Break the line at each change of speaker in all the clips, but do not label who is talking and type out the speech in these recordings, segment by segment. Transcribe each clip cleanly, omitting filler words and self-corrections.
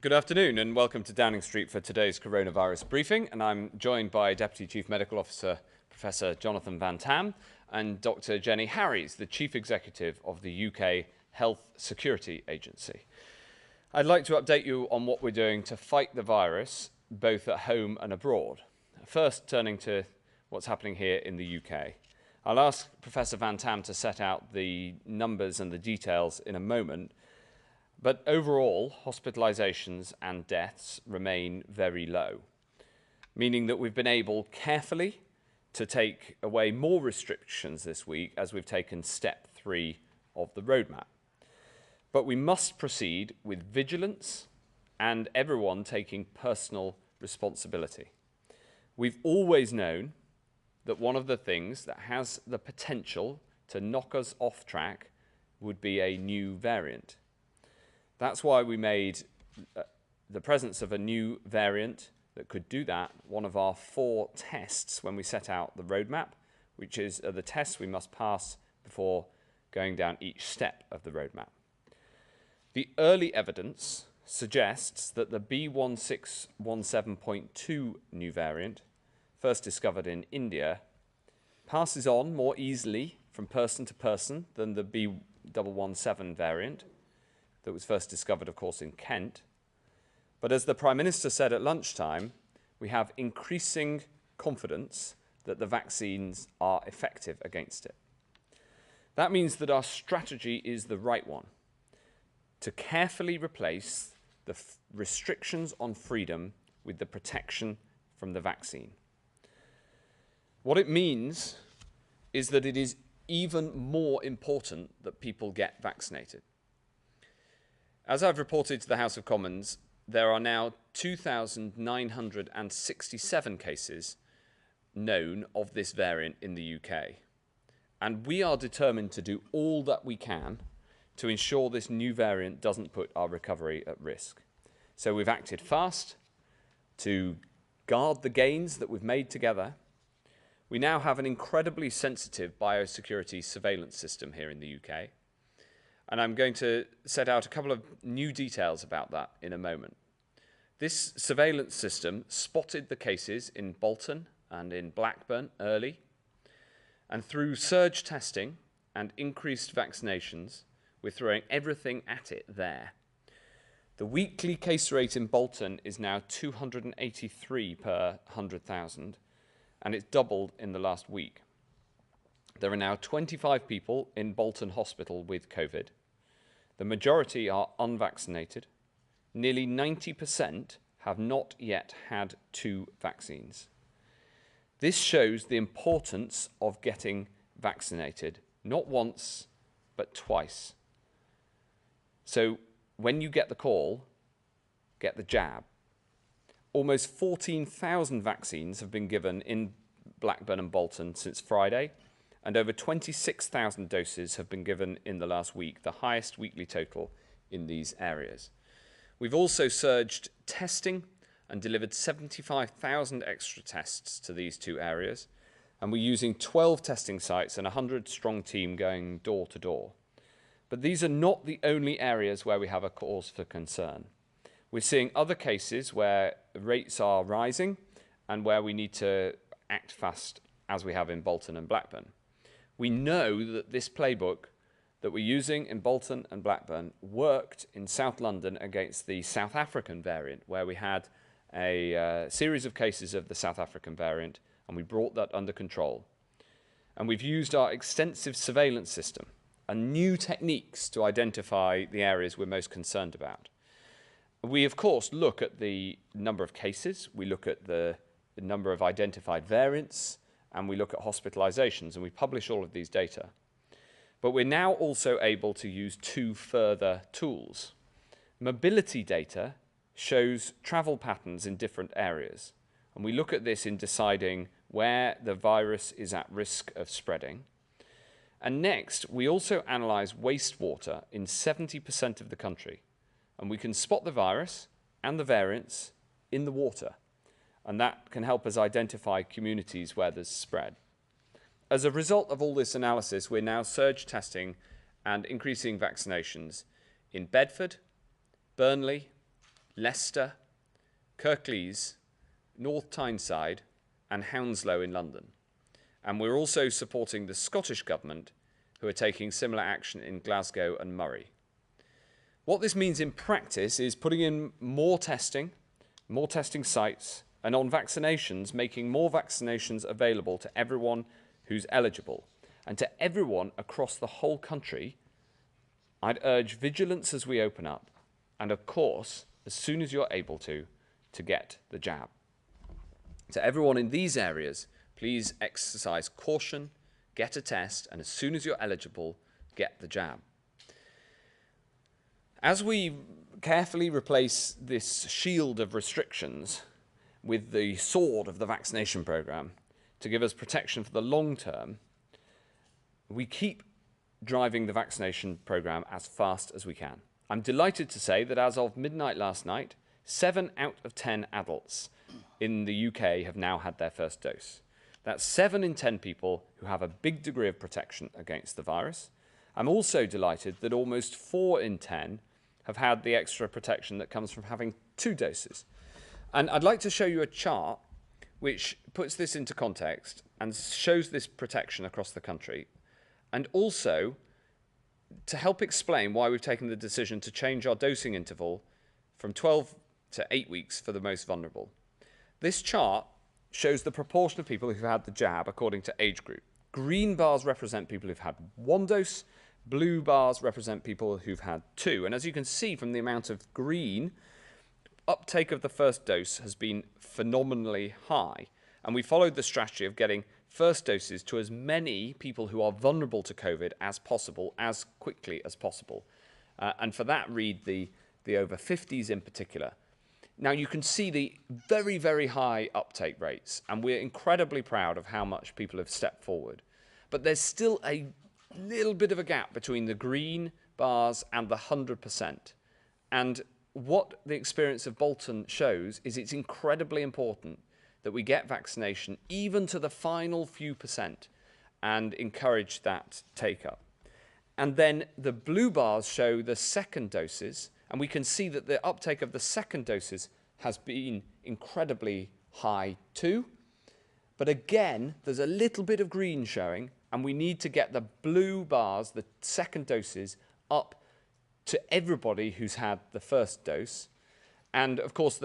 Good afternoon and welcome to Downing Street for today's coronavirus briefing. And I'm joined by Deputy Chief Medical Officer Professor Jonathan Van Tam and Dr. Jenny Harries, the Chief Executive of the UK Health Security Agency. I'd like to update you on what we're doing to fight the virus, both at home and abroad. First, turning to what's happening here in the UK. I'll ask Professor Van Tam to set out the numbers and the details in a moment. But overall, hospitalizations and deaths remain very low, meaning that we've been able carefully to take away more restrictions this week as we've taken step 3 of the roadmap. But we must proceed with vigilance and everyone taking personal responsibility. We've always known that one of the things that has the potential to knock us off track would be a new variant. That's why we made the presence of a new variant that could do that one of our 4 tests when we set out the roadmap, which is the tests we must pass before going down each step of the roadmap. The early evidence suggests that the B1617.2 new variant, first discovered in India, passes on more easily from person to person than the B117 variant, that was first discovered, of course, in Kent. But as the Prime Minister said at lunchtime, we have increasing confidence that the vaccines are effective against it. That means that our strategy is the right one, to carefully replace the restrictions on freedom with the protection from the vaccine. What it means is that it is even more important that people get vaccinated. As I've reported to the House of Commons, there are now 2,967 cases known of this variant in the UK. And we are determined to do all that we can to ensure this new variant doesn't put our recovery at risk. So we've acted fast to guard the gains that we've made together. We now have an incredibly sensitive biosecurity surveillance system here in the UK. And I'm going to set out a couple of new details about that in a moment. This surveillance system spotted the cases in Bolton and in Blackburn early, and through surge testing and increased vaccinations, we're throwing everything at it there. The weekly case rate in Bolton is now 283 per 100,000, and it's doubled in the last week. There are now 25 people in Bolton Hospital with COVID. The majority are unvaccinated. Nearly 90% have not yet had 2 vaccines. This shows the importance of getting vaccinated, not once, but twice. So when you get the call, get the jab. Almost 14,000 vaccines have been given in Blackburn and Bolton since Friday, and over 26,000 doses have been given in the last week, the highest weekly total in these areas. We've also surged testing and delivered 75,000 extra tests to these 2 areas, and we're using 12 testing sites and a 100-strong team going door to door. But these are not the only areas where we have a cause for concern. We're seeing other cases where rates are rising and where we need to act fast, as we have in Bolton and Blackburn. We know that this playbook that we're using in Bolton and Blackburn worked in South London against the South African variant, where we had a series of cases of the South African variant, and we brought that under control. And we've used our extensive surveillance system and new techniques to identify the areas we're most concerned about. We, of course, look at the number of cases, we look at the number of identified variants, and we look at hospitalizations, and we publish all of these data. But we're now also able to use 2 further tools. Mobility data shows travel patterns in different areas, and we look at this in deciding where the virus is at risk of spreading. And next, we also analyze wastewater in 70% of the country, and we can spot the virus and the variants in the water. And that can help us identify communities where there's spread. As a result of all this analysis, we're now surge testing and increasing vaccinations in Bedford, Burnley, Leicester, Kirklees, North Tyneside and Hounslow in London. And we're also supporting the Scottish Government, who are taking similar action in Glasgow and Moray. What this means in practice is putting in more testing sites, and on vaccinations, making more vaccinations available to everyone who's eligible. And to everyone across the whole country, I'd urge vigilance as we open up, and of course, as soon as you're able to get the jab. To everyone in these areas, please exercise caution, get a test, and as soon as you're eligible, get the jab. As we carefully replace this shield of restrictions with the sword of the vaccination program to give us protection for the long term, we keep driving the vaccination program as fast as we can. I'm delighted to say that as of midnight last night, 7 out of 10 adults in the UK have now had their first dose. That's 7 in 10 people who have a big degree of protection against the virus. I'm also delighted that almost 4 in 10 have had the extra protection that comes from having 2 doses. And I'd like to show you a chart which puts this into context and shows this protection across the country, and also to help explain why we've taken the decision to change our dosing interval from 12 to 8 weeks for the most vulnerable. This chart shows the proportion of people who've had the jab according to age group. Green bars represent people who've had 1 dose, blue bars represent people who've had 2. And as you can see from the amount of green, uptake of the first dose has been phenomenally high. And we followed the strategy of getting first doses to as many people who are vulnerable to COVID as possible, as quickly as possible. And for that, read the over 50s in particular. Now, you can see the very, very high uptake rates, and we're incredibly proud of how much people have stepped forward. But there's still a little bit of a gap between the green bars and the 100%. And what the experience of Bolton shows is it's incredibly important that we get vaccination even to the final few percent and encourage that take-up. And then the blue bars show the second doses, and we can see that the uptake of the second doses has been incredibly high too. But again, there's a little bit of green showing, and we need to get the blue bars, the second doses, up to everybody who's had the first dose. And of course,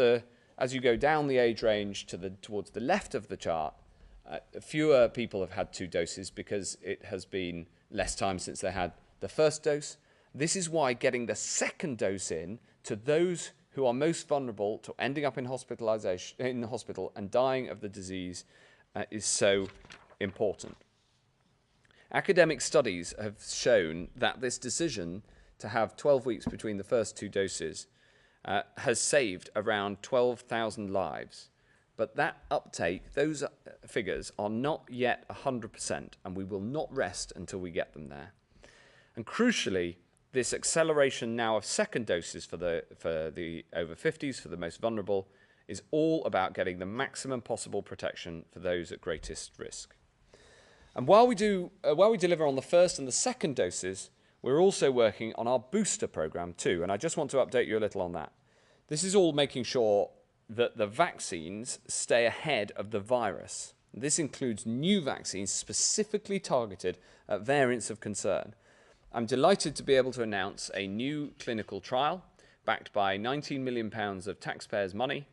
as you go down the age range towards the left of the chart, fewer people have had 2 doses because it has been less time since they had the first dose. This is why getting the second dose in to those who are most vulnerable to ending up in the hospital and dying of the disease is so important. Academic studies have shown that this decision to have 12 weeks between the first 2 doses has saved around 12,000 lives. But that uptake, those figures are not yet 100%, and we will not rest until we get them there. And crucially, this acceleration now of second doses for the over 50s, for the most vulnerable, is all about getting the maximum possible protection for those at greatest risk. And while we deliver on the first and the second doses, we're also working on our booster program too, and I just want to update you a little on that. This is all making sure that the vaccines stay ahead of the virus. This includes new vaccines specifically targeted at variants of concern. I'm delighted to be able to announce a new clinical trial backed by £19 million of taxpayers' money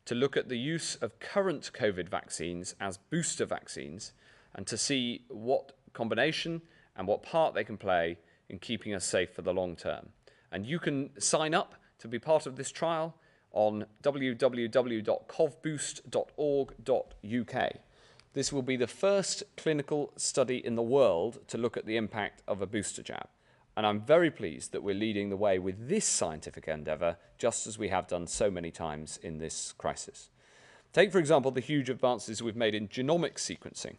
to look at the use of current COVID vaccines as booster vaccines and to see what combination and what part they can play in keeping us safe for the long term. And you can sign up to be part of this trial on www.covboost.org.uk. This will be the first clinical study in the world to look at the impact of a booster jab. And I'm very pleased that we're leading the way with this scientific endeavour, just as we have done so many times in this crisis. Take, for example, the huge advances we've made in genomic sequencing.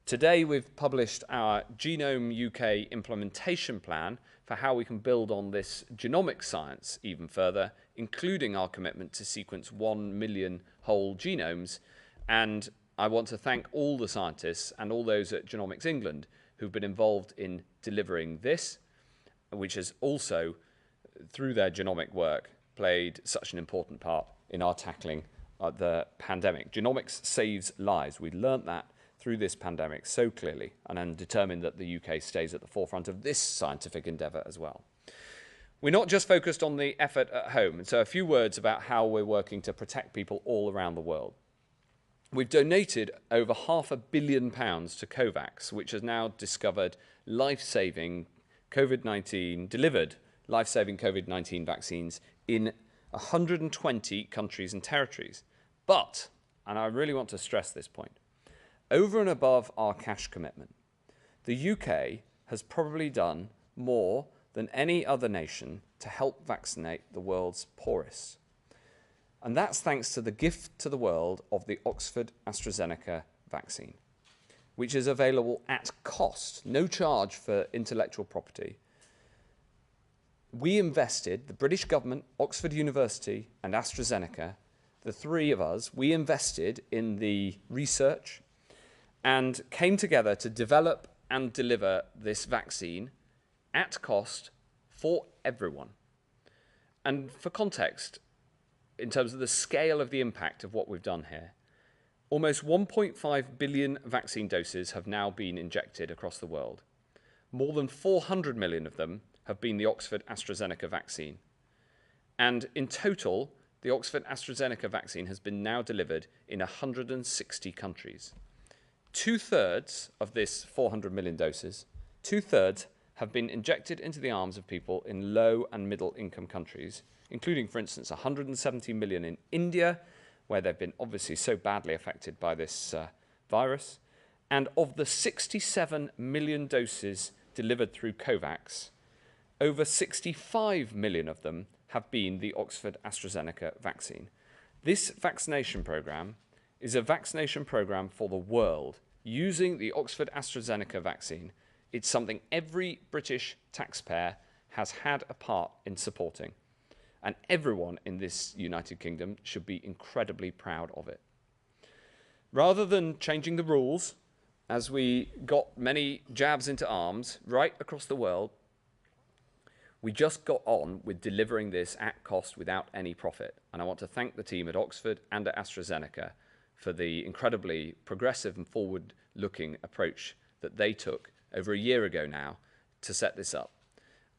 Today, we've published our Genome UK implementation plan for how we can build on this genomic science even further, including our commitment to sequence 1 million whole genomes. And I want to thank all the scientists and all those at Genomics England who've been involved in delivering this, which has also, through their genomic work, played such an important part in our tackling the pandemic. Genomics saves lives. We learnt that through this pandemic so clearly, and I'm determined that the UK stays at the forefront of this scientific endeavour as well. We're not just focused on the effort at home, and so a few words about how we're working to protect people all around the world. We've donated over £500 million to COVAX, which has now delivered life-saving COVID-19 vaccines in 120 countries and territories. But, and I really want to stress this point, over and above our cash commitment, the UK has probably done more than any other nation to help vaccinate the world's poorest. And that's thanks to the gift to the world of the Oxford AstraZeneca vaccine, which is available at cost, no charge for intellectual property. We invested, the British government, Oxford University and AstraZeneca, the three of us, we invested in the research and came together to develop and deliver this vaccine at cost for everyone. And for context, in terms of the scale of the impact of what we've done here, almost 1.5 billion vaccine doses have now been injected across the world. More than 400 million of them have been the Oxford AstraZeneca vaccine. And in total, the Oxford AstraZeneca vaccine has been now delivered in 160 countries. 2/3 of this 400 million doses, 2/3 have been injected into the arms of people in low and middle income countries, including, for instance, 170 million in India, where they've been obviously so badly affected by this virus. And of the 67 million doses delivered through COVAX, over 65 million of them have been the Oxford AstraZeneca vaccine. This vaccination programme is a vaccination programme for the world using the Oxford AstraZeneca vaccine. It's something every British taxpayer has had a part in supporting. And everyone in this United Kingdom should be incredibly proud of it. Rather than changing the rules, as we got many jabs into arms right across the world, we just got on with delivering this at cost without any profit. And I want to thank the team at Oxford and at AstraZeneca for the incredibly progressive and forward-looking approach that they took over a year ago now to set this up.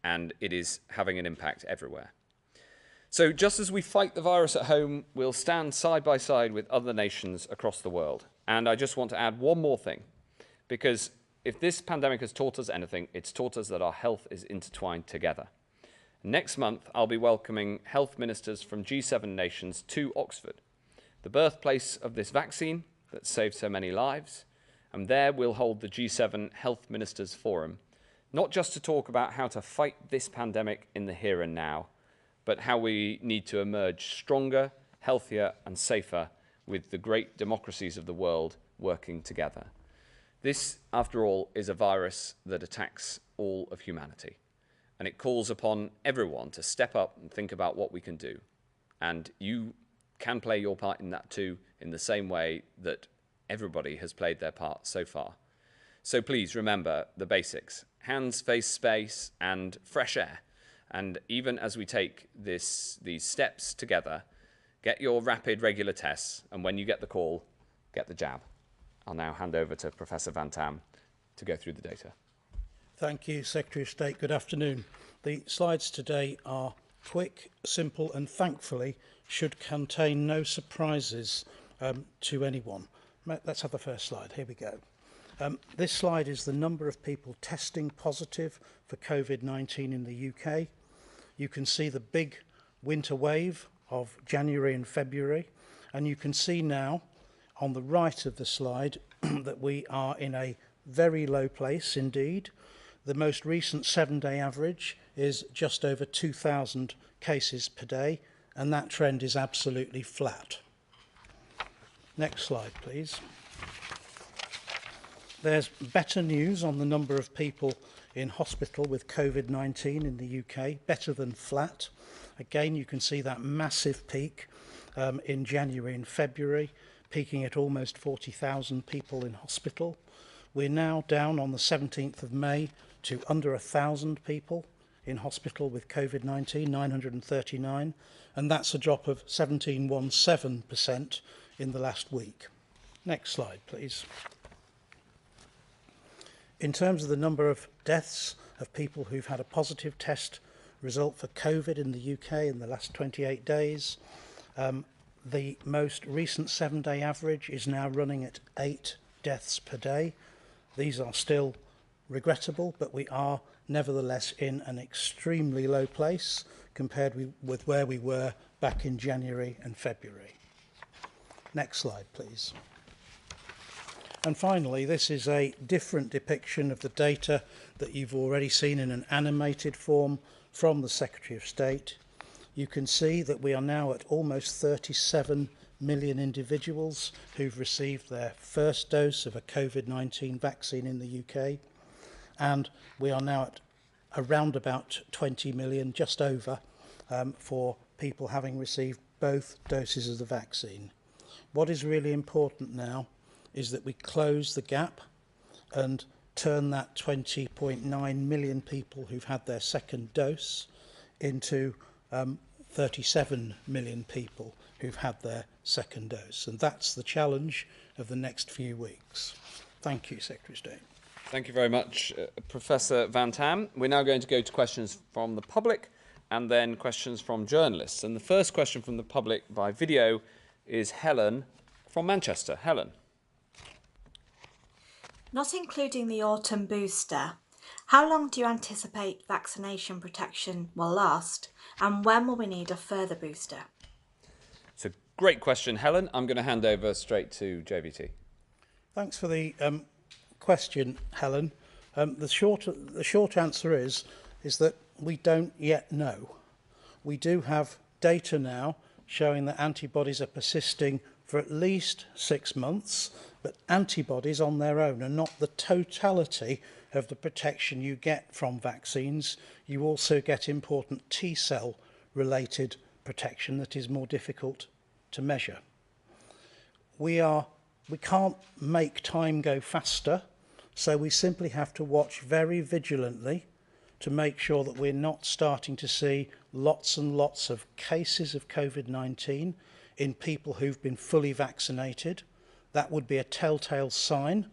And it is having an impact everywhere. So just as we fight the virus at home, we'll stand side by side with other nations across the world. And I just want to add one more thing, because if this pandemic has taught us anything, it's taught us that our health is intertwined together. Next month, I'll be welcoming health ministers from G7 nations to Oxford, the birthplace of this vaccine that saved so many lives. And there we'll hold the G7 Health Ministers Forum, not just to talk about how to fight this pandemic in the here and now, but how we need to emerge stronger, healthier and safer with the great democracies of the world working together. This, after all, is a virus that attacks all of humanity, and it calls upon everyone to step up and think about what we can do. And you can play your part in that too, in the same way that everybody has played their part so far. So please remember the basics: hands, face, space, and fresh air. And even as we take these steps together, get your rapid regular tests, and when you get the call, get the jab. I'll now hand over to Professor Van Tam to go through the data.
Thank you, Secretary of State. Good afternoon. The slides today are quick, simple, and thankfully should contain no surprises to anyone. Let's have the first slide. Here we go. This slide is the number of people testing positive for COVID-19 in the UK. You can see the big winter wave of January and February, and you can see now on the right of the slide that we are in a very low place indeed. The most recent 7-day average is just over 2,000 cases per day, and that trend is absolutely flat. Next slide, please. There's better news on the number of people in hospital with COVID-19 in the UK, better than flat. Again, you can see that massive peak in January and February, peaking at almost 40,000 people in hospital. We're now down on the 17th of May to under 1,000 people in hospital with COVID-19, 939, and that's a drop of 17.17% in the last week. Next slide, please. In terms of the number of deaths of people who've had a positive test result for COVID in the UK in the last 28 days, the most recent 7-day average is now running at 8 deaths per day. These are still regrettable, but we are nevertheless in an extremely low place compared with where we were back in January and February. Next slide, please. And finally, this is a different depiction of the data that you've already seen in an animated form from the Secretary of State. You can see that we are now at almost 37 million individuals who've received their first dose of a COVID-19 vaccine in the UK, and we are now at around about 20 million, just over, for people having received both doses of the vaccine. What is really important now is that we close the gap and turn that 20.9 million people who've had their second dose into 37 million people who've had their second dose. And that's the challenge of the next few weeks. Thank you, Secretary of State.
Thank you very much, Professor Van Tam. We're now going to go to questions from the public and then questions from journalists. And the first question from the public by video is Helen from Manchester. Helen.
Not including the autumn booster, how long do you anticipate vaccination protection will last, and when will we need a further booster?
It's a great question, Helen. I'm going to hand over straight to JVT.
Thanks for the question, Helen. The short answer is that we don't yet know. We do have data now showing that antibodies are persisting for at least 6 months, but antibodies on their own are not the totality of the protection you get from vaccines. You also get important T-cell related protection that is more difficult to measure. We can't make time go faster, so we simply have to watch very vigilantly to make sure that we're not starting to see lots and lots of cases of COVID-19 in people who've been fully vaccinated. That would be a telltale sign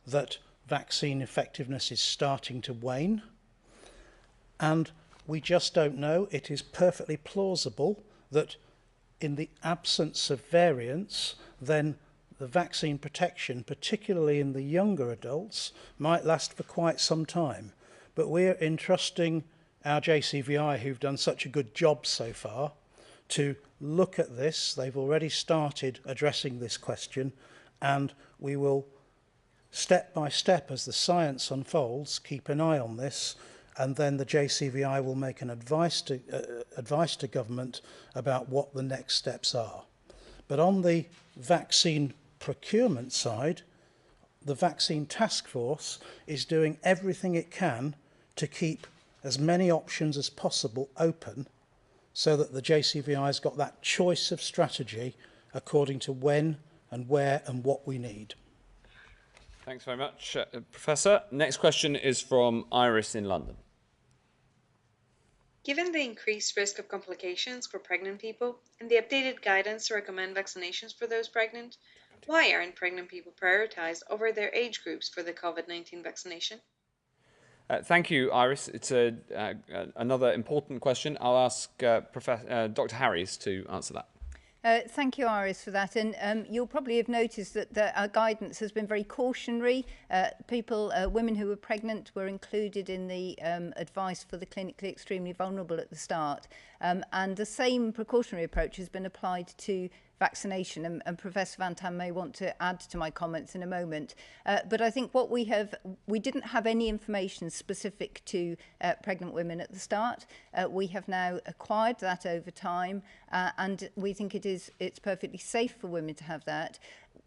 that vaccine effectiveness is starting to wane. And we just don't know. It is perfectly plausible that in the absence of variants, then the vaccine protection, particularly in the younger adults, might last for quite some time. But we're entrusting our JCVI, who've done such a good job so far, to look at this. They've already started addressing this question, and we will, step by step, as the science unfolds, keep an eye on this, and then the JCVI will make an advice to government about what the next steps are. But on the vaccine procurement side, the Vaccine Task Force is doing everything it can to keep as many options as possible open so that the JCVI has got that choice of strategy according to when and where and what we need.
Thanks very much, Professor. Next question is from Iris in London.
Given the increased risk of complications for pregnant people and the updated guidance to recommend vaccinations for those pregnant, why aren't pregnant people prioritized over their age groups for the COVID-19 vaccination?
Thank you, Iris. It's another important question. I'll ask Dr. Harries to answer that.
Thank you, Iris, for that. And you'll probably have noticed that our guidance has been very cautionary. Women who were pregnant were included in the advice for the clinically extremely vulnerable at the start. And the same precautionary approach has been applied to vaccination, and Professor Van Tam may want to add to my comments in a moment. But I think what we didn't have any information specific to pregnant women at the start. We have now acquired that over time, and we think it's perfectly safe for women to have that.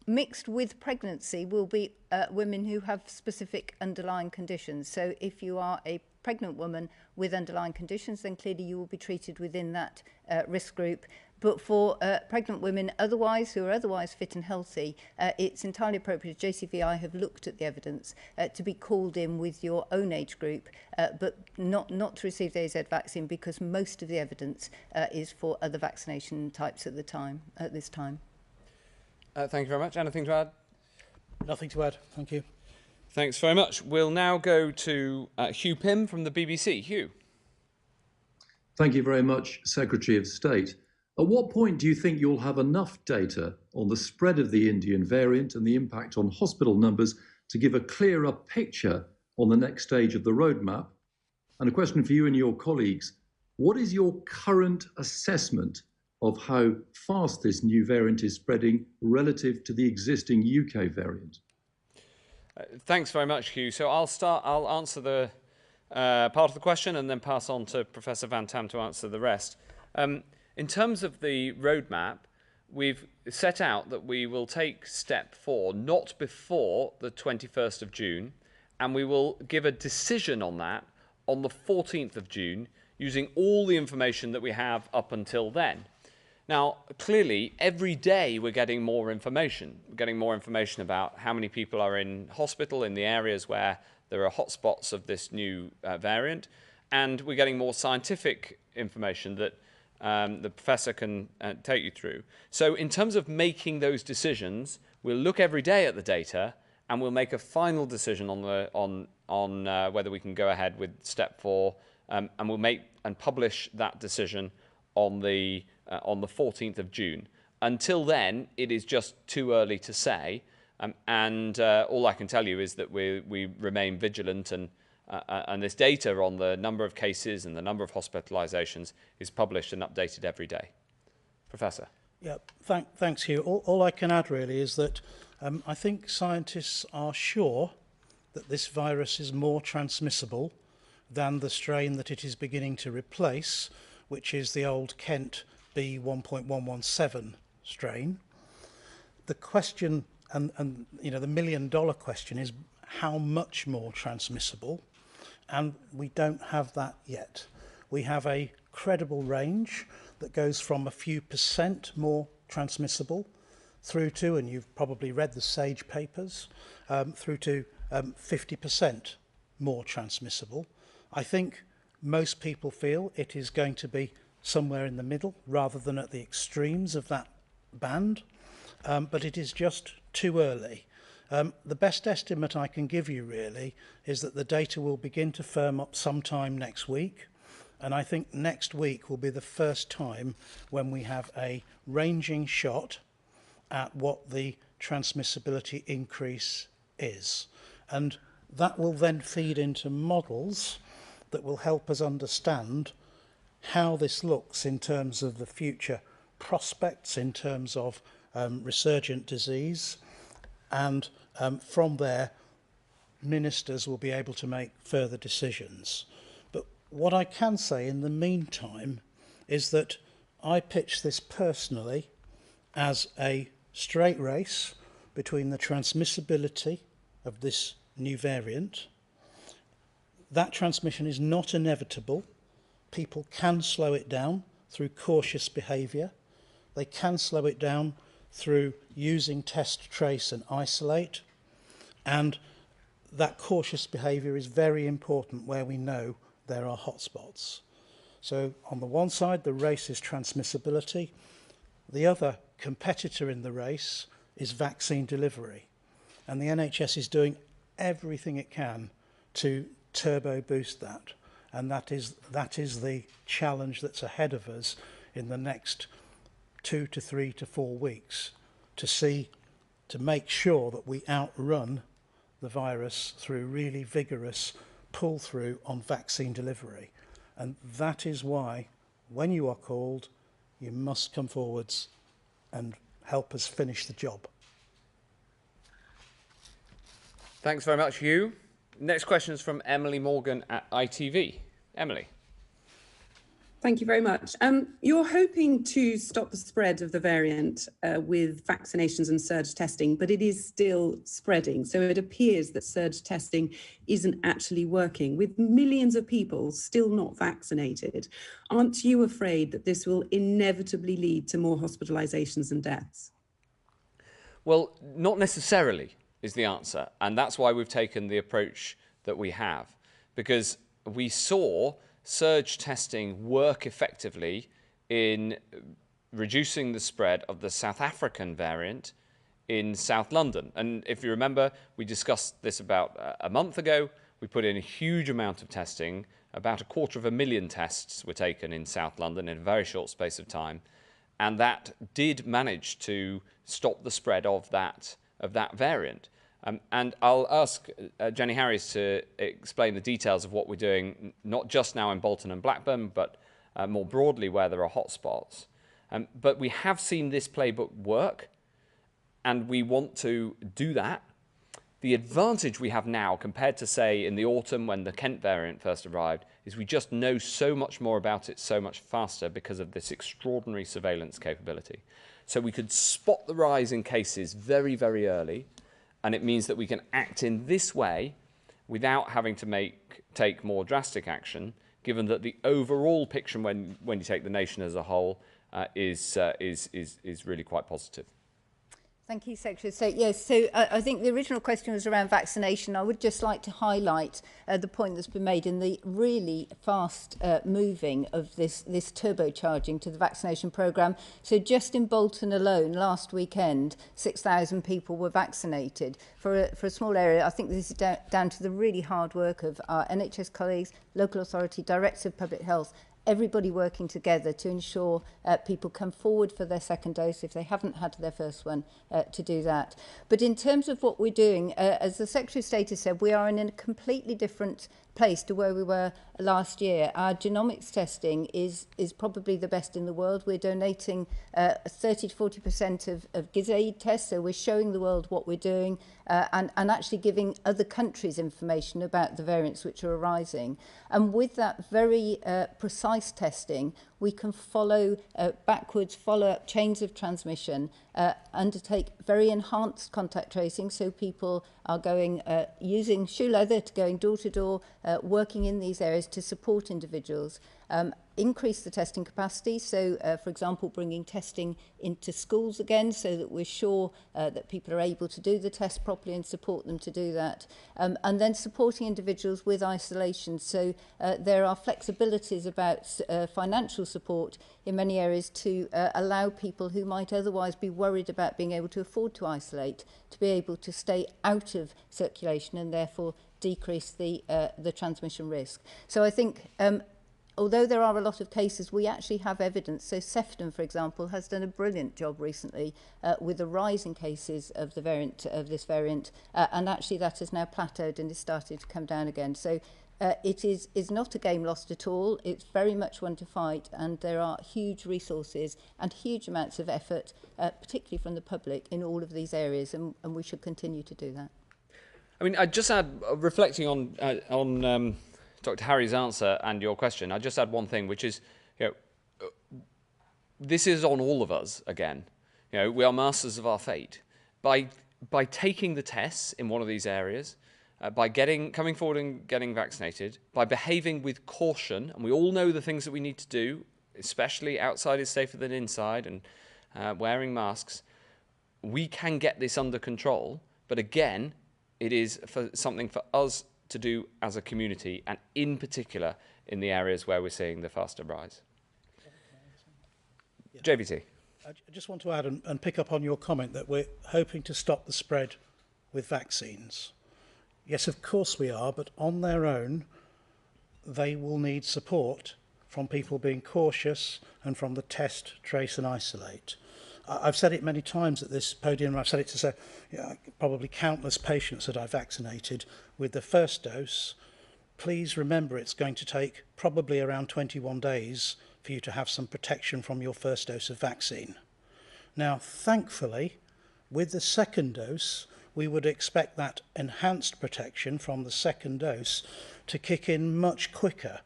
Mixed with pregnancy will be women who have specific underlying conditions. So if you are a pregnant woman with underlying conditions, then clearly you will be treated within that risk group. But for pregnant women otherwise, who are otherwise fit and healthy, it's entirely appropriate, JCVI have looked at the evidence, to be called in with your own age group, but not to receive the AZ vaccine, because most of the evidence is for other vaccination types at this time.
Thank you very much. Anything to add?
Nothing to add. Thank you.
Thanks very much. We'll now go to Hugh Pym from the BBC. Hugh.
Thank you very much, Secretary of State. At what point do you think you'll have enough data on the spread of the Indian variant and the impact on hospital numbers to give a clearer picture on the next stage of the roadmap? And a question for you and your colleagues. What is your current assessment of how fast this new variant is spreading relative to the existing UK variant?
Thanks very much, Hugh. So I'll answer the part of the question and then pass on to Professor Van Tam to answer the rest. In terms of the roadmap, we've set out that we will take step 4 not before the 21st of June, and we will give a decision on that on the 14th of June using all the information that we have up until then. Now, clearly, every day we're getting more information. We're getting more information about how many people are in hospital in the areas where there are hotspots of this new variant, and we're getting more scientific information that the professor can take you through. So in terms of making those decisions, we'll look every day at the data, and we'll make a final decision on whether we can go ahead with step 4, and we'll make and publish that decision on the 14th of June. Until then, it is just too early to say, and all I can tell you is that we remain vigilant, and this data on the number of cases and the number of hospitalizations is published and updated every day. Professor.
Yeah, thanks, Hugh. All I can add really is that I think scientists are sure that this virus is more transmissible than the strain that it is beginning to replace, which is the old Kent B1.117 strain. The question, and you know, the million-dollar question is how much more transmissible, and we don't have that yet. We have a credible range that goes from a few % more transmissible through to, and you've probably read the SAGE papers, through to 50% more transmissible. I think most people feel it is going to be somewhere in the middle rather than at the extremes of that band, but it is just too early. The best estimate I can give you really is that the data will begin to firm up sometime next week, and I think next week will be the first time when we have a ranging shot at what the transmissibility increase is, and that will then feed into models that will help us understand how this looks in terms of the future prospects, in terms of resurgent disease, and from there ministers will be able to make further decisions. But what I can say in the meantime is that I pitch this personally as a straight race between the transmissibility of this new variant. That transmission is not inevitable. People can slow it down through cautious behaviour. They can slow it down through using test, trace and isolate. And that cautious behaviour is very important where we know there are hotspots. So on the one side, the race is transmissibility. The other competitor in the race is vaccine delivery. And the NHS is doing everything it can to turbo boost that. And that is the challenge that's ahead of us in the next 2 to 3 to 4 weeks to make sure that we outrun the virus through really vigorous pull through on vaccine delivery. And that is why when you are called, you must come forwards and help us finish the job.
Thanks very much, Hugh. Next question is from Emily Morgan at ITV. Emily.
Thank you very much. You're hoping to stop the spread of the variant with vaccinations and surge testing, but it is still spreading. So it appears that surge testing isn't actually working. With millions of people still not vaccinated, aren't you afraid that this will inevitably lead to more hospitalizations and deaths?
Well, not necessarily is the answer. And that's why we've taken the approach that we have. Because we saw surge testing work effectively in reducing the spread of the South African variant in South London. And if you remember, we discussed this about a month ago. We put in a huge amount of testing. About 250,000 tests were taken in South London in a very short space of time. And that did manage to stop the spread of that variant. And I'll ask Jenny Harries to explain the details of what we're doing, not just now in Bolton and Blackburn, but more broadly where there are hotspots. But we have seen this playbook work, and we want to do that. The advantage we have now compared to, say, in the autumn when the Kent variant first arrived is we just know so much more about it so much faster because of this extraordinary surveillance capability. So we could spot the rise in cases very, very early, and it means that we can act in this way without having to take more drastic action, given that the overall picture when you take the nation as a whole is really quite positive.
Thank you, Secretary. So, yes, so I think the original question was around vaccination. I would just like to highlight the point that's been made in the really fast moving of this turbocharging to the vaccination programme. So just in Bolton alone, last weekend, 6,000 people were vaccinated. For a small area, I think this is down to the really hard work of our NHS colleagues, local authority, Director of Public Health, everybody working together to ensure people come forward for their second dose if they haven't had their first one to do that. But in terms of what we're doing, as the Secretary of State has said, we are in a completely different place to where we were last year. Our genomics testing is probably the best in the world. We're donating 30 to 40% of GISAID tests, so we're showing the world what we're doing and actually giving other countries information about the variants which are arising. And with that very precise testing, we can follow backwards, follow up chains of transmission, undertake very enhanced contact tracing, so people are going using shoe leather to going door to door, working in these areas to support individuals, increase the testing capacity, so for example bringing testing into schools again so that we're sure that people are able to do the test properly and support them to do that, and then supporting individuals with isolation. So there are flexibilities about financial support in many areas to allow people who might otherwise be worried about being able to afford to isolate to be able to stay out of circulation and therefore decrease the transmission risk. So I think although there are a lot of cases, we actually have evidence. So Sefton, for example, has done a brilliant job recently with the rise in cases of the variant of this variant, and actually that has now plateaued and is starting to come down again. So it is not a game lost at all. It's very much one to fight, and there are huge resources and huge amounts of effort, particularly from the public, in all of these areas, and we should continue to do that.
I mean, I just add, reflecting on Dr. Harry's answer and your question, I just add one thing, which is, this is on all of us again. We are masters of our fate. By taking the tests in one of these areas, by coming forward and getting vaccinated, by behaving with caution, and we all know the things that we need to do, especially outside is safer than inside, and wearing masks, we can get this under control. But again, it is something for us to do as a community, and in particular in the areas where we're seeing the faster rise. Yeah. JVT.
I just want to add and pick up on your comment that we're hoping to stop the spread with vaccines. Yes, of course we are, but on their own, they will need support from people being cautious and from the test, trace and isolate. I've said it many times at this podium. I've said it to probably countless patients that I vaccinated with the first dose. Please remember it's going to take probably around 21 days for you to have some protection from your first dose of vaccine. Now, thankfully, with the second dose, we would expect that enhanced protection from the second dose to kick in much quicker.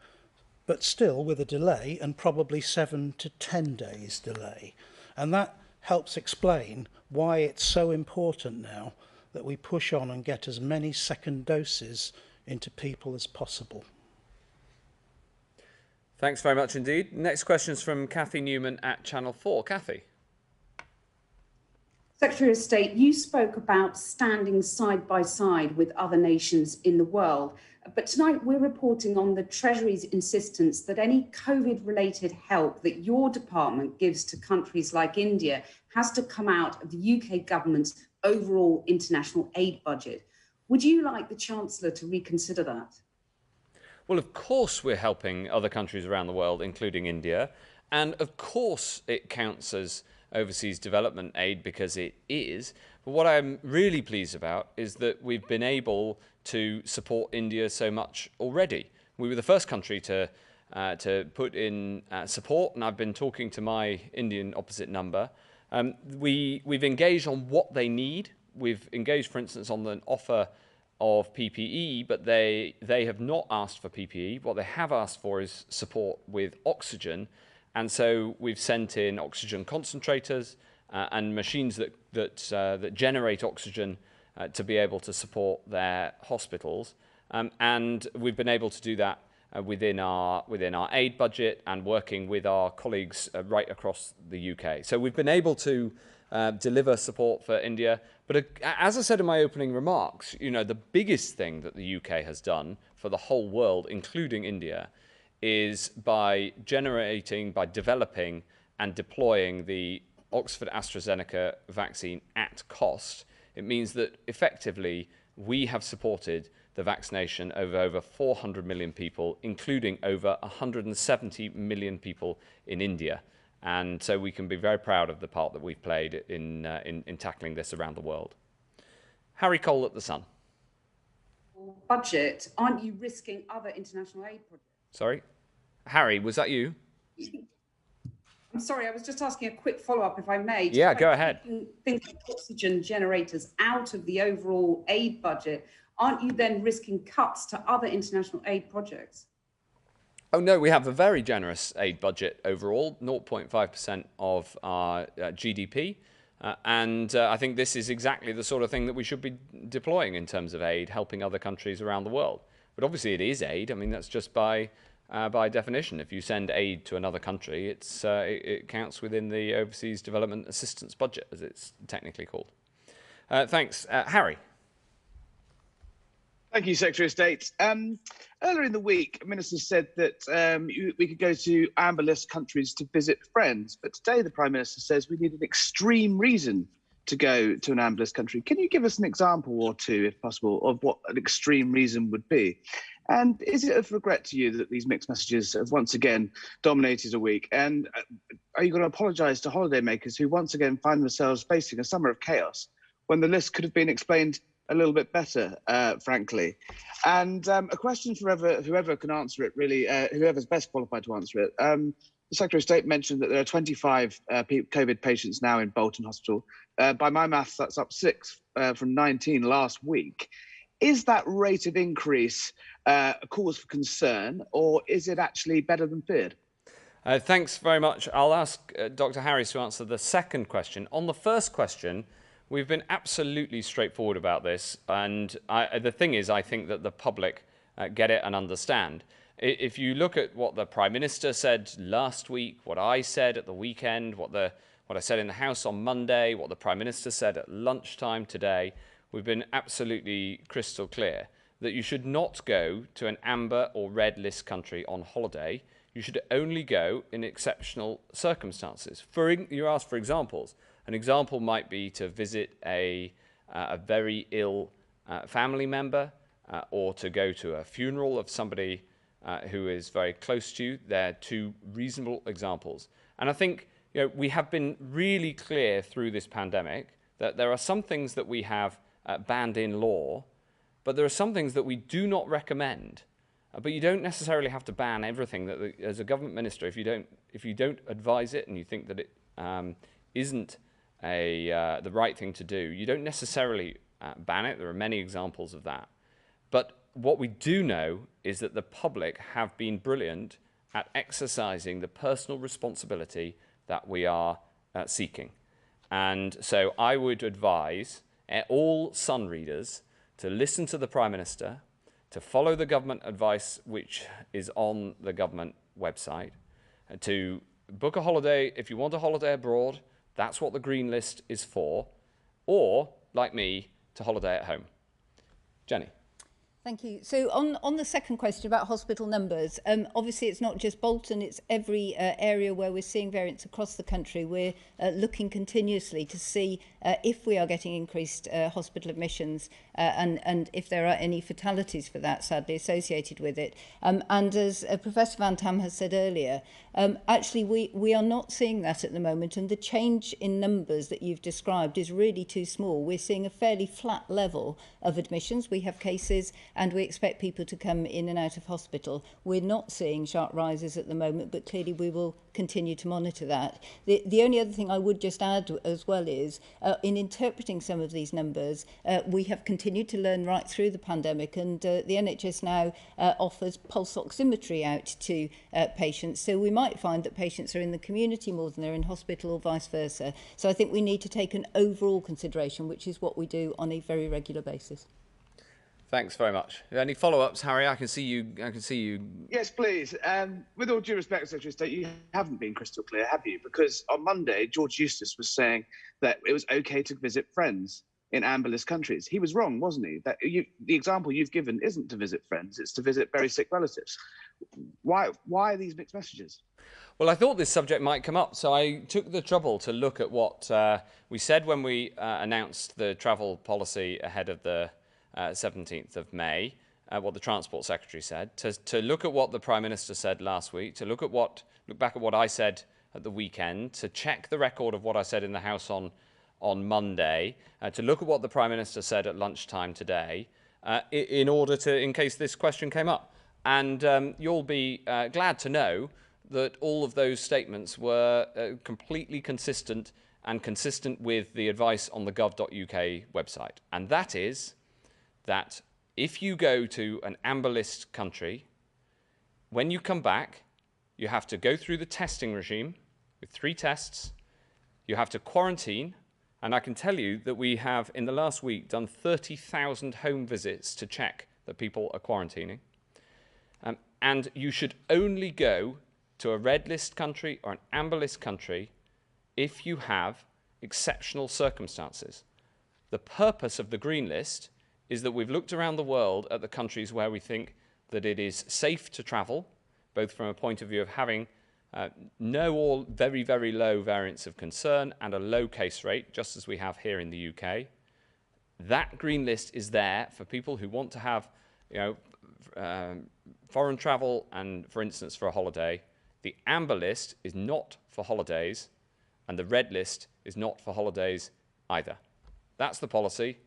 but still with a delay and probably 7 to 10 days delay. And that helps explain why it's so important now that we push on and get as many second doses into people as possible.
Thanks very much indeed. Next question is from Kathy Newman at Channel 4. Kathy.
Secretary of State, you spoke about standing side by side with other nations in the world. But tonight we're reporting on the Treasury's insistence that any COVID-related help that your department gives to countries like India has to come out of the UK government's overall international aid budget. Would you like the Chancellor to reconsider that?
Well, of course we're helping other countries around the world, including India. And of course it counts as overseas development aid because it is. But what I'm really pleased about is that we've been able to support India so much already. We were the first country to put in support, and I've been talking to my Indian opposite number. We've engaged on what they need. We've engaged, for instance, on an offer of PPE, but they have not asked for PPE. What they have asked for is support with oxygen, and so we've sent in oxygen concentrators and machines that generate oxygen to be able to support their hospitals, and we've been able to do that within our aid budget and working with our colleagues right across the UK. So we've been able to deliver support for India. But as I said in my opening remarks, you know, the biggest thing that the UK has done for the whole world, including India, is by developing and deploying the Oxford AstraZeneca vaccine at cost. It means that effectively we have supported the vaccination of over 400 million people, including over 170 million people in India. And so we can be very proud of the part that we've played in tackling this around the world. Harry Cole at The Sun.
Budget, aren't you risking other international aid projects?
Sorry? Harry, was that you?
I'm sorry, I was just asking a quick follow-up, if I may.
Yeah, go ahead.
Things like oxygen generators out of the overall aid budget, aren't you then risking cuts to other international aid projects?
Oh, no, we have a very generous aid budget overall, 0.5% of our GDP. And I think this is exactly the sort of thing that we should be deploying in terms of aid, helping other countries around the world. But obviously it is aid. I mean, that's just by definition. If you send aid to another country, it counts within the Overseas Development Assistance Budget, as it's technically called. Thanks. Harry.
Thank you, Secretary of State. Earlier in the week, ministers said that we could go to amber list countries to visit friends. But today, the Prime Minister says we need an extreme reason to go to an amber list country. Can you give us an example or two, if possible, of what an extreme reason would be? And is it of regret to you that these mixed messages have once again dominated a week? And are you going to apologise to holidaymakers who once again find themselves facing a summer of chaos when the list could have been explained a little bit better, frankly? And a question for whoever can answer it, really, whoever's best qualified to answer it. The Secretary of State mentioned that there are 25 COVID patients now in Bolton Hospital. By my maths, that's up 6 from 19 last week. Is that rate of increase a cause for concern, or is it actually better than feared?
Thanks very much. I'll ask Dr. Harris to answer the second question. On the first question, we've been absolutely straightforward about this, and the thing is, I think that the public get it and understand. If you look at what the Prime Minister said last week, what I said at the weekend, what I said in the House on Monday, what the Prime Minister said at lunchtime today, we've been absolutely crystal clear that you should not go to an amber or red list country on holiday. You should only go in exceptional circumstances. You asked for examples. An example might be to visit a very ill family member or to go to a funeral of somebody who is very close to you. They're two reasonable examples. And I think we have been really clear through this pandemic that there are some things that we have banned in law, but there are some things that we do not recommend. But you don't necessarily have to ban everything. That as a government minister, if you don't advise it and you think that it isn't the right thing to do, you don't necessarily ban it. There are many examples of that. But what we do know is that the public have been brilliant at exercising the personal responsibility that we are seeking. And so I would advise all Sun readers to listen to the Prime Minister, to follow the government advice which is on the government website, to book a holiday if you want a holiday abroad. That's what the green list is for. Or, like me, to holiday at home. Jenny.
Thank you. So on the second question about hospital numbers, obviously it's not just Bolton, it's every area where we're seeing variants across the country. We're looking continuously to see if we are getting increased hospital admissions and if there are any fatalities for that, sadly, associated with it. And as Professor Van Tam has said earlier, actually we are not seeing that at the moment, and the change in numbers that you've described is really too small. We're seeing a fairly flat level of admissions. We have cases and we expect people to come in and out of hospital. We're not seeing sharp rises at the moment, but clearly we will continue to monitor that. The only other thing I would just add as well is, in interpreting some of these numbers, we have continued to learn right through the pandemic, and the NHS now offers pulse oximetry out to patients. So we might find that patients are in the community more than they're in hospital or vice versa. So I think we need to take an overall consideration, which is what we do on a very regular basis.
Thanks very much. Any follow-ups, Harry? I can see you.
Yes, please. With all due respect, Secretary of State, you haven't been crystal clear, have you? Because on Monday, George Eustice was saying that it was okay to visit friends in amber list countries. He was wrong, wasn't he? The example you've given isn't to visit friends, it's to visit very sick relatives. Why are these mixed messages?
Well, I thought this subject might come up, so I took the trouble to look at what we said when we announced the travel policy ahead of the 17th of May, what the Transport Secretary said, to look at what the Prime Minister said last week, to look back at what I said at the weekend, to check the record of what I said in the House on Monday, to look at what the Prime Minister said at lunchtime today, in case this question came up. And you'll be glad to know that all of those statements were completely consistent and consistent with the advice on the gov.uk website. And that is that if you go to an amber list country, when you come back, you have to go through the testing regime with 3 tests, you have to quarantine, and I can tell you that we have, in the last week, done 30,000 home visits to check that people are quarantining. And you should only go to a red list country or an amber list country if you have exceptional circumstances. The purpose of the green list is that we've looked around the world at the countries where we think that it is safe to travel, both from a point of view of having no or very, very low variants of concern and a low case rate, just as we have here in the UK. That green list is there for people who want to have, foreign travel and, for instance, for a holiday. The amber list is not for holidays, and the red list is not for holidays either. That's the policy.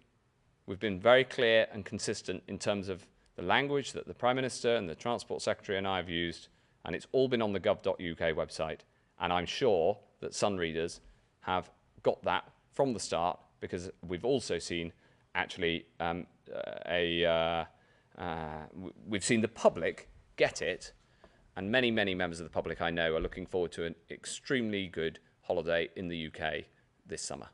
We've been very clear and consistent in terms of the language that the Prime Minister and the Transport Secretary and I have used, and it's all been on the gov.uk website. And I'm sure that Sun readers have got that from the start, because we've also seen actually we've seen the public get it, and many, many members of the public I know are looking forward to an extremely good holiday in the UK this summer.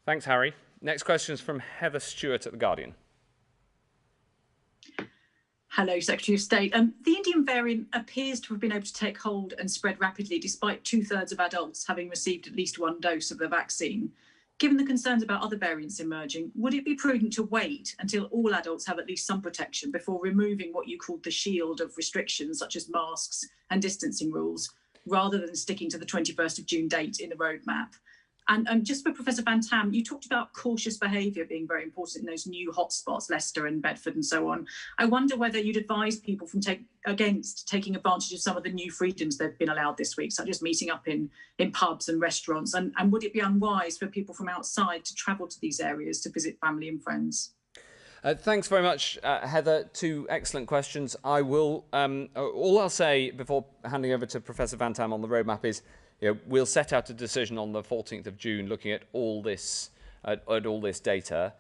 Thanks, Harry. Next question is from Heather Stewart at The Guardian.
Hello, Secretary of State. The Indian variant appears to have been able to take hold and spread rapidly, despite 2/3 of adults having received at least 1 dose of the vaccine. Given the concerns about other variants emerging, would it be prudent to wait until all adults have at least some protection before removing what you called the shield of restrictions, such as masks and distancing rules, rather than sticking to the 21st of June date in the roadmap? And just for Professor Van Tam, you talked about cautious behaviour being very important in those new hotspots, Leicester and Bedford and so on. I wonder whether you'd advise people against taking advantage of some of the new freedoms that have been allowed this week, such as meeting up in pubs and restaurants. And would it be unwise for people from outside to travel to these areas to visit family and friends?
Thanks very much, Heather. 2 excellent questions. I will. All I'll say before handing over to Professor Van Tam on the roadmap is, we'll set out a decision on the 14th of June, looking at all this data.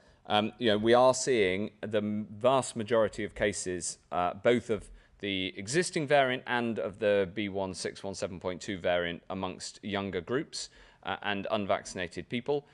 We are seeing the vast majority of cases, both of the existing variant and of the B.1.617.2 variant amongst younger groups and unvaccinated people.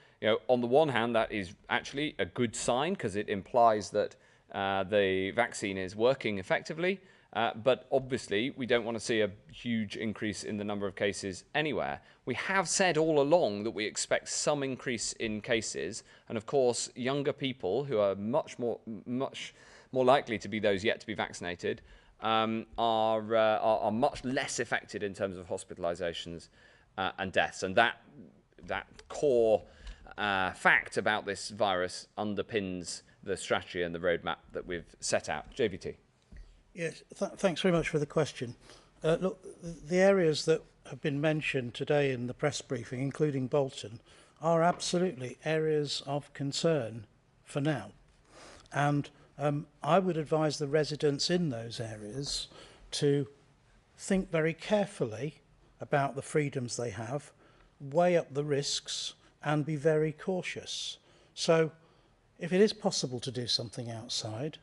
On the one hand, that is actually a good sign because it implies that the vaccine is working effectively. But obviously, we don't want to see a huge increase in the number of cases anywhere. We have said all along that we expect some increase in cases. And of course, younger people who are much more likely to be those yet to be vaccinated are much less affected in terms of hospitalizations and deaths. And that core fact about this virus underpins the strategy and the roadmap that we've set out. JVT.
Yes, thanks very much for the question. Look, the areas that have been mentioned today in the press briefing, including Bolton, are absolutely areas of concern for now. And I would advise the residents in those areas to think very carefully about the freedoms they have, weigh up the risks, and be very cautious. So, if it is possible to do something outside,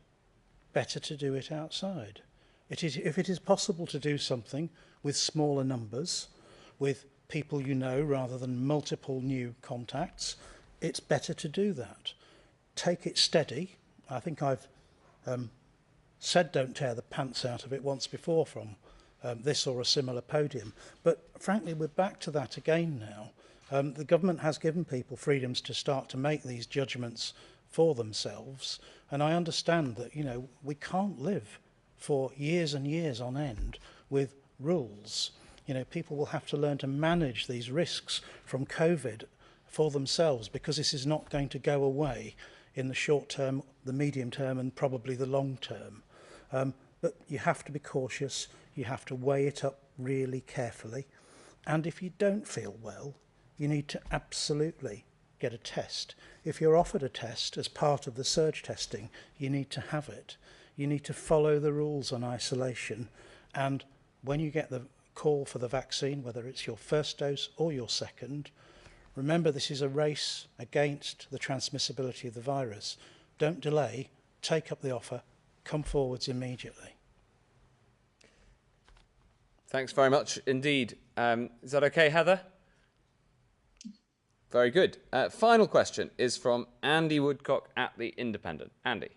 better to do it outside. If it is possible to do something with smaller numbers, with people you know rather than multiple new contacts, it's better to do that. Take it steady. I think I've said don't tear the pants out of it once before from this or a similar podium. But frankly, we're back to that again now. The government has given people freedoms to start to make these judgments for themselves. And I understand that, we can't live for years and years on end with rules. People will have to learn to manage these risks from COVID for themselves, because this is not going to go away in the short term, the medium term, and probably the long term. But you have to be cautious. You have to weigh it up really carefully. And if you don't feel well, you need to absolutely get a test. If you're offered a test as part of the surge testing, you need to have it. You need to follow the rules on isolation. And when you get the call for the vaccine, whether it's your first dose or your second, remember this is a race against the transmissibility of the virus. Don't delay, take up the offer, come forwards immediately.
Thanks very much indeed. Is that okay, Heather? Very good. Final question is from Andy Woodcock at The Independent. Andy.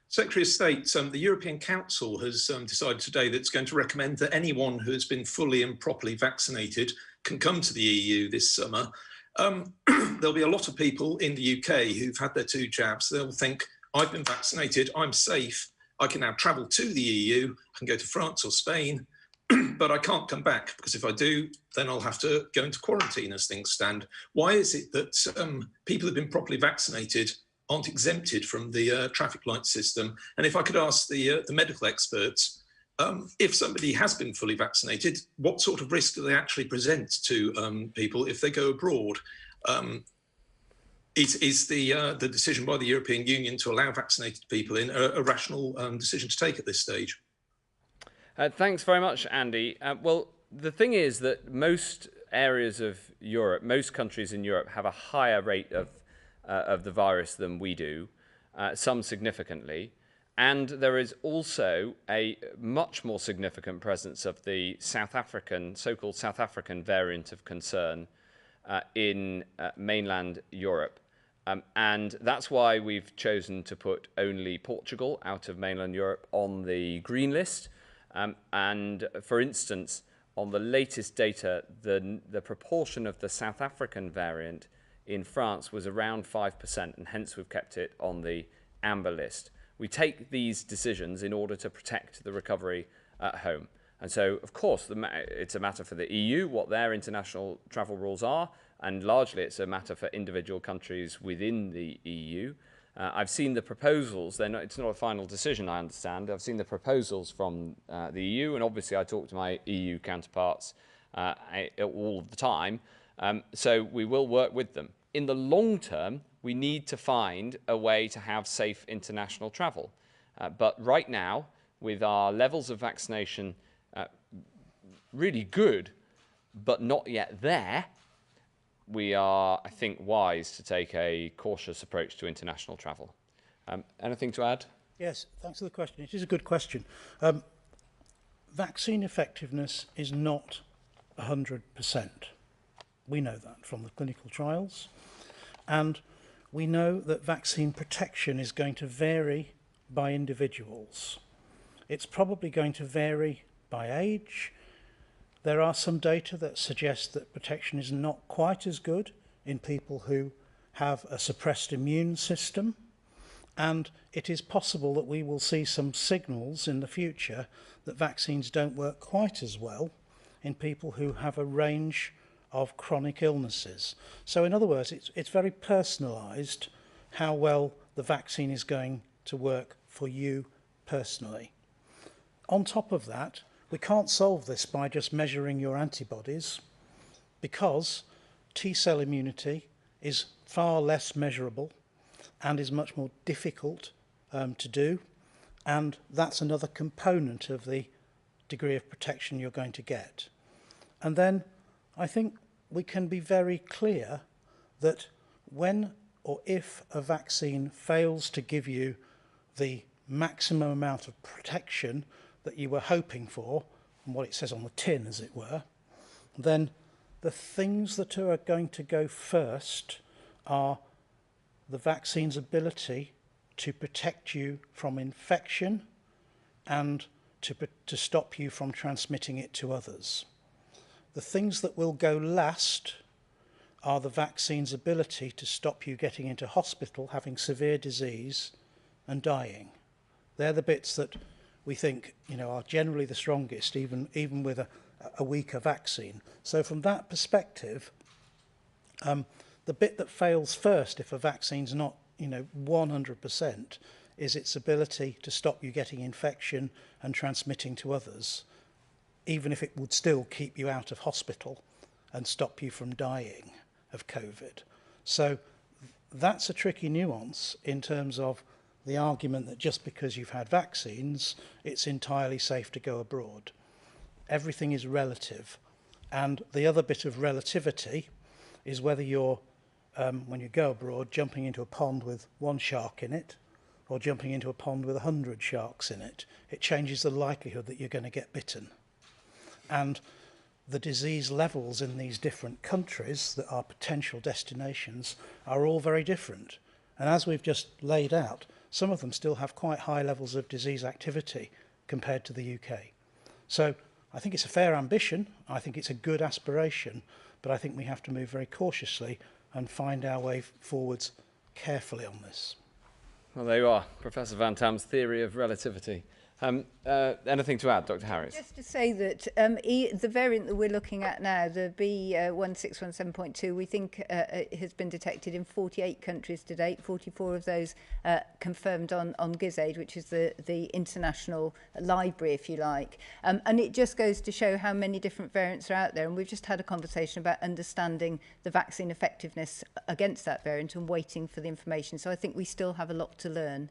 Secretary of State, the European Council has decided today that it's going to recommend that anyone who has been fully and properly vaccinated can come to the EU this summer. There'll be a lot of people in the UK who've had their 2 jabs. They'll think, I've been vaccinated, I'm safe, I can now travel to the EU, I can go to France or Spain, but I can't come back, because if I do, then I'll have to go into quarantine as things stand. Why is it that people who've been properly vaccinated aren't exempted from the traffic light system? And if I could ask the medical experts, if somebody has been fully vaccinated, what sort of risk do they actually present to people if they go abroad? Is the decision by the European Union to allow vaccinated people in a rational decision to take at this stage?
Thanks very much, Andy. Well, the thing is that most areas of Europe, most countries in Europe have a higher rate of the virus than we do, some significantly. And there is also a much more significant presence of the so-called South African variant of concern in mainland Europe. And that's why we've chosen to put only Portugal out of mainland Europe on the green list. And for instance, on the latest data, the proportion of the South African variant in France was around 5%, and hence we've kept it on the amber list. We take these decisions in order to protect the recovery at home. And so, of course, it's a matter for the EU, what their international travel rules are, and largely it's a matter for individual countries within the EU. I've seen the proposals. It's not a final decision, I understand. I've seen the proposals from the EU, and obviously I talk to my EU counterparts all of the time. So we will work with them. In the long term, we need to find a way to have safe international travel. But right now, with our levels of vaccination really good, but not yet there, we are, I think, wise to take a cautious approach to international travel. Anything to add?
Yes, thanks for the question. It is a good question. Vaccine effectiveness is not 100%. We know that from the clinical trials. And we know that vaccine protection is going to vary by individuals. It's probably going to vary by age. There are some data that suggest that protection is not quite as good in people who have a suppressed immune system. And it is possible that we will see some signals in the future that vaccines don't work quite as well in people who have a range of chronic illnesses. So in other words, it's very personalised how well the vaccine is going to work for you personally. On top of that, we can't solve this by just measuring your antibodies, because T-cell immunity is far less measurable and is much more difficult to do, and that's another component of the degree of protection you're going to get. And then I think we can be very clear that when or if a vaccine fails to give you the maximum amount of protection that you were hoping for, and what it says on the tin as it were, then the things that are going to go first are the vaccine's ability to protect you from infection and to stop you from transmitting it to others. The things that will go last are the vaccine's ability to stop you getting into hospital, having severe disease and dying. They're the bits that we think, are generally the strongest, even with a weaker vaccine. So from that perspective, the bit that fails first if a vaccine's not 100% is its ability to stop you getting infection and transmitting to others, even if it would still keep you out of hospital and stop you from dying of COVID. So that's a tricky nuance in terms of the argument that just because you've had vaccines, it's entirely safe to go abroad. Everything is relative. And the other bit of relativity is whether you're, when you go abroad, jumping into a pond with one shark in it or jumping into a pond with 100 sharks in it. It changes the likelihood that you're going to get bitten. And the disease levels in these different countries that are potential destinations are all very different. And as we've just laid out, some of them still have quite high levels of disease activity compared to the UK. So I think it's a fair ambition. I think it's a good aspiration, but I think we have to move very cautiously and find our way forwards carefully on this.
Well, there you are, Professor Van Tam's theory of relativity. Anything to add, Dr. Harris?
Just to say that the variant that we're looking at now, the B1617.2, we think has been detected in 48 countries to date, 44 of those confirmed on GISAID, which is the international library, if you like. And it just goes to show how many different variants are out there. And we've just had a conversation about understanding the vaccine effectiveness against that variant and waiting for the information. So I think we still have a lot to learn.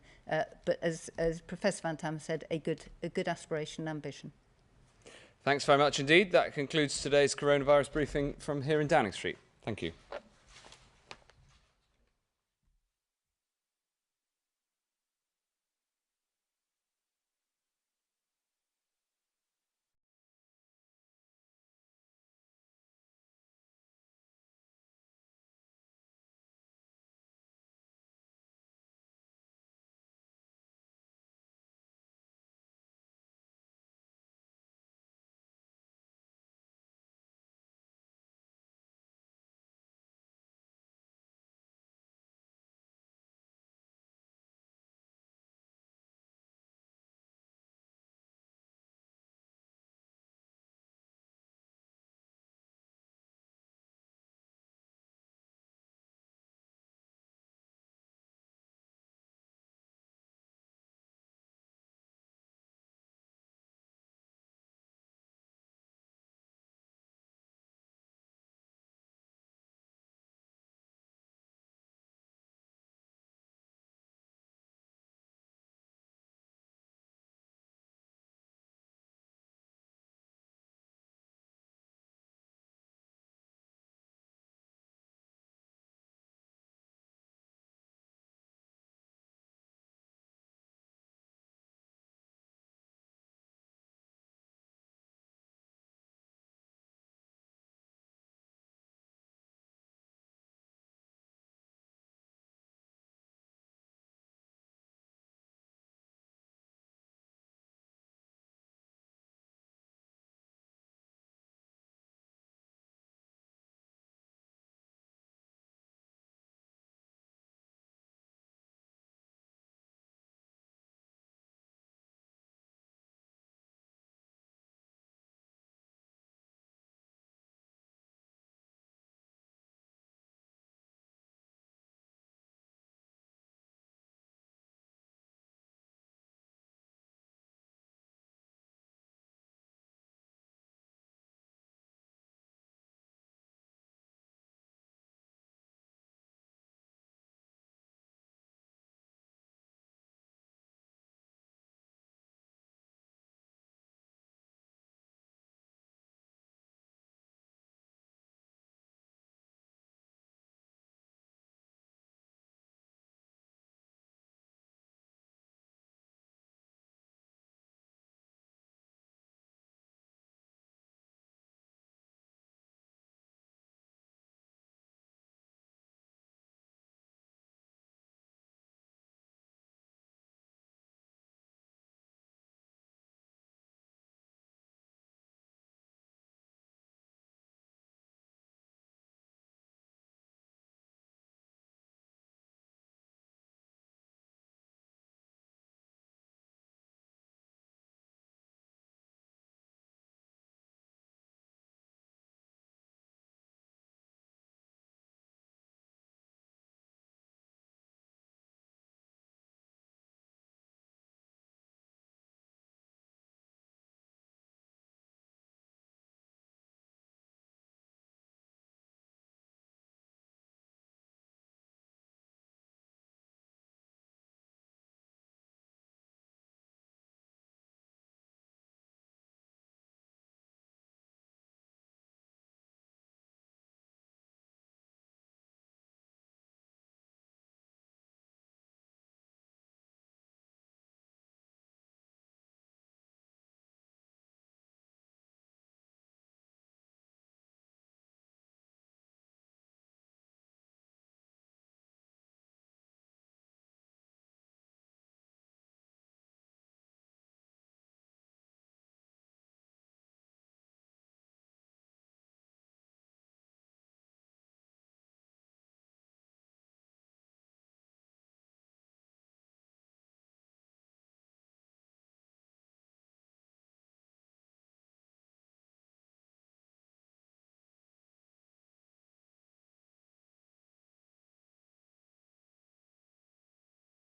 But as Professor Van Tam said, a good aspiration and ambition.
Thanks very much indeed. That concludes today's coronavirus briefing from here in Downing Street. Thank you.